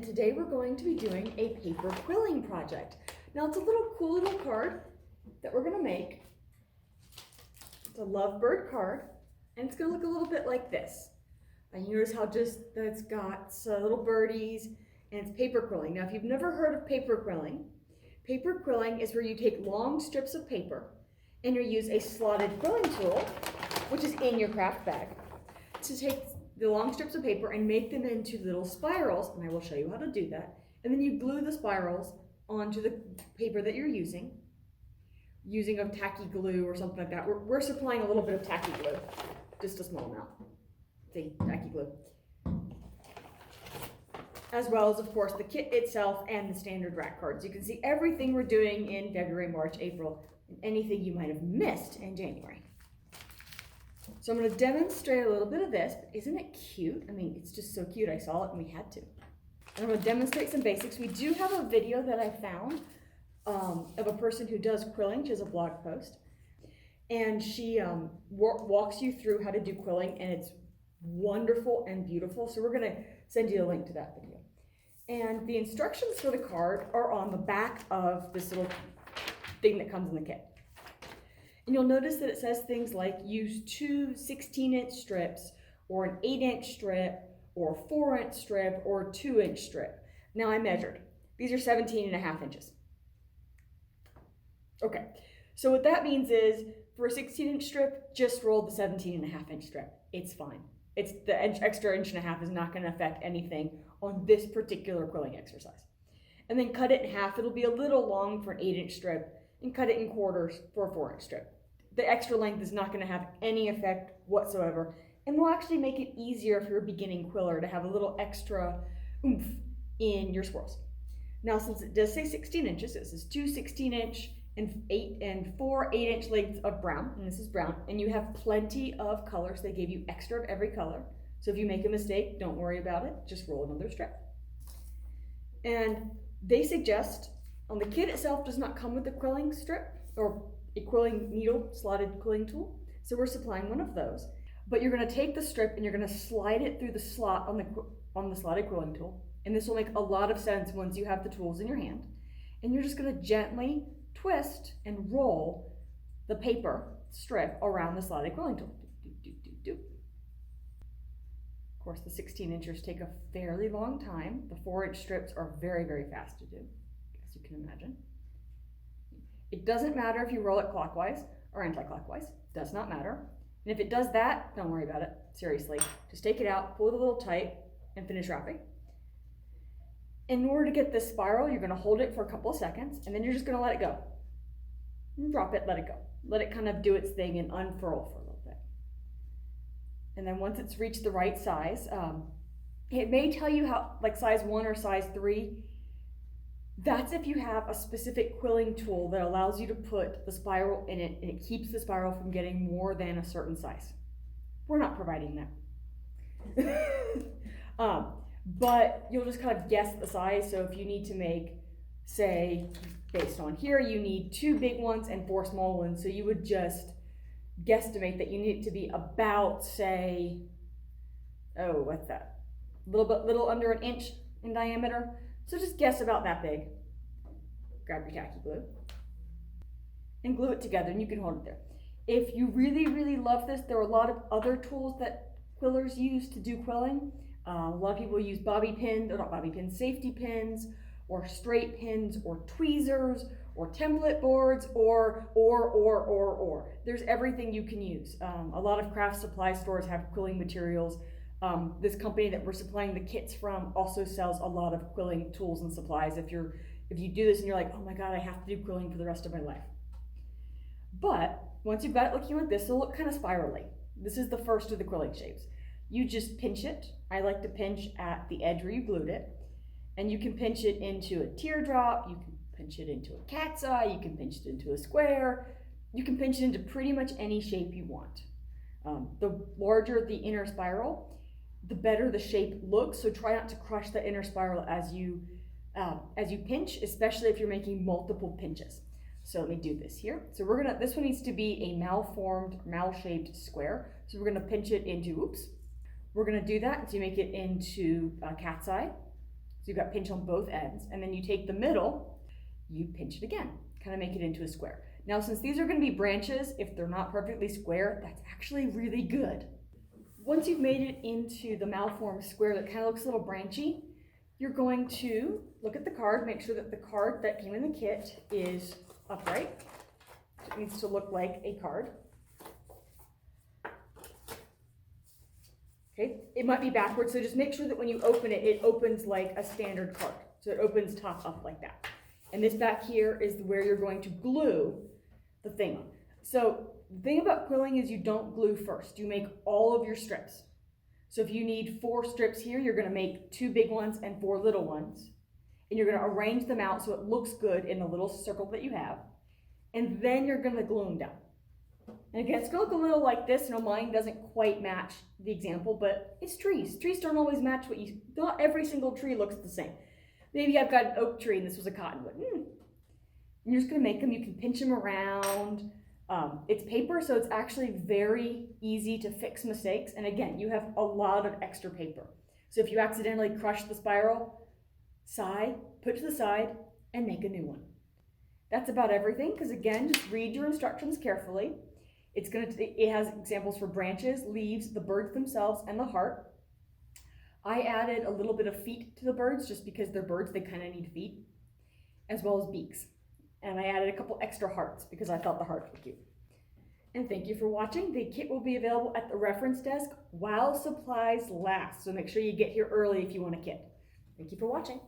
and today we're going to be doing a paper quilling project. Now it's a cool little card that we're going to make. It's a lovebird card, and it's going to look a little bit like this. And you notice how it's got little birdies, and it's paper quilling. Now if you've never heard of paper quilling is where you take long strips of paper and you use a slotted quilling tool, which is in your craft bag, to take the long strips of paper and make them into little spirals, and I will show you how to do that. And then you glue the spirals onto the paper that you're using a tacky glue or something like that. We're supplying a little bit of tacky glue, just a small amount. See, tacky glue. As well as, of course, the kit itself and the standard rack cards. You can see everything we're doing in February, March, April, and anything you might have missed in January. So I'm going to demonstrate a little bit of this. Isn't it cute? I mean, it's just so cute. I saw it and we had to. And I'm going to demonstrate some basics. We do have a video that I found of a person who does quilling. She has a blog post. And she walks you through how to do quilling, and it's wonderful and beautiful. So we're going to send you a link to that video. And the instructions for the card are on the back of this little thing that comes in the kit. And you'll notice that it says things like use 2 16-inch strips, or an 8-inch strip, or a 4-inch strip, or a 2-inch strip. Now I measured. These are 17.5 inches. Okay, so what that means is for a 16-inch strip, just roll the 17.5-inch strip. It's fine. It's the extra 1.5 inches is not going to affect anything on this particular quilling exercise. And then cut it in half. It'll be a little long for an 8-inch strip, and cut it in quarters for a 4-inch strip. The extra length is not going to have any effect whatsoever, and will actually make it easier if you're a beginning quiller to have a little extra oomph in your swirls. Now, since it does say 16 inches, this is 2 16-inch and 4 8-inch lengths of brown, and this is brown, and you have plenty of colors. They gave you extra of every color, so if you make a mistake, don't worry about it, just roll another strip. And they suggest, on the kit itself does not come with a quilling strip or a quilling needle, slotted quilling tool, so we're supplying one of those. But you're going to take the strip and you're going to slide it through the slot on the slotted quilling tool, and this will make a lot of sense once you have the tools in your hand. And you're just going to gently twist and roll the paper strip around the slotted quilling tool. Of course, the 16-inchers take a fairly long time. The 4-inch strips are very, very fast to do, as you can imagine. It doesn't matter if you roll it clockwise or anti-clockwise. Does not matter. And if it does that, don't worry about it. Seriously, just take it out, pull it a little tight, and finish wrapping. In order to get this spiral, you're going to hold it for a couple of seconds, and then you're just going to let it go. And drop it, let it go. Let it kind of do its thing and unfurl for a little bit. And then once it's reached the right size, it may tell you how, like size 1 or size 3. That's if you have a specific quilling tool that allows you to put the spiral in it, and it keeps the spiral from getting more than a certain size. We're not providing that. But you'll just kind of guess the size. So if you need to make, say, based on here, you need 2 big ones and 4 small ones. So you would just guesstimate that you need it to be about, say, what's that? Little under 1 inch in diameter. So just guess about that big. Grab your tacky glue and glue it together, and you can hold it there. If you really, really love this, there are a lot of other tools that quillers use to do quilling. A lot of people use bobby pins, or not bobby pins, safety pins, or straight pins, or tweezers, or template boards, or. There's everything you can use. A lot of craft supply stores have quilling materials. This company that we're supplying the kits from also sells a lot of quilling tools and supplies. If you do this and you're like, oh my God, I have to do quilling for the rest of my life. But once you've got it looking like this, it'll look kind of spirally. This is the first of the quilling shapes. You just pinch it. I like to pinch at the edge where you glued it. And you can pinch it into a teardrop. You can pinch it into a cat's eye. You can pinch it into a square. You can pinch it into pretty much any shape you want. The larger the inner spiral, the better the shape looks. So try not to crush the inner spiral as you pinch, especially if you're making multiple pinches. So let me do this here. So this one needs to be a malformed, mal-shaped square. So we're gonna pinch it into, we're gonna do that to make it into a cat's eye. So you've got pinch on both ends, and then you take the middle, you pinch it again, kind of make it into a square. Now, since these are going to be branches, if they're not perfectly square, that's actually really good. Once you've made it into the malformed square that kind of looks a little branchy, you're going to look at the card, make sure that the card that came in the kit is upright. It needs to look like a card. Okay, it might be backwards, so just make sure that when you open it, it opens like a standard card. So it opens top up like that. And this back here is where you're going to glue the thing on. So the thing about quilling is you don't glue first. You make all of your strips. So if you need 4 strips here, you're going to make 2 big ones and 4 little ones. And you're going to arrange them out so it looks good in the little circle that you have. And then you're going to glue them down. And again, it's going to look a little like this. You know, mine doesn't quite match the example, but it's trees. Trees don't always match what you, not every single tree looks the same. Maybe I've got an oak tree and this was a cottonwood. And you're just going to make them. You can pinch them around. It's paper, so it's actually very easy to fix mistakes. And again, you have a lot of extra paper. So if you accidentally crush the spiral, sigh, put it to the side, and make a new one. That's about everything, because again, just read your instructions carefully. It has examples for branches, leaves, the birds themselves, and the heart. I added a little bit of feet to the birds, just because they're birds, they kind of need feet, as well as beaks. And I added a couple extra hearts because I thought the hearts were cute. And thank you for watching. The kit will be available at the reference desk while supplies last. So make sure you get here early if you want a kit. Thank you for watching.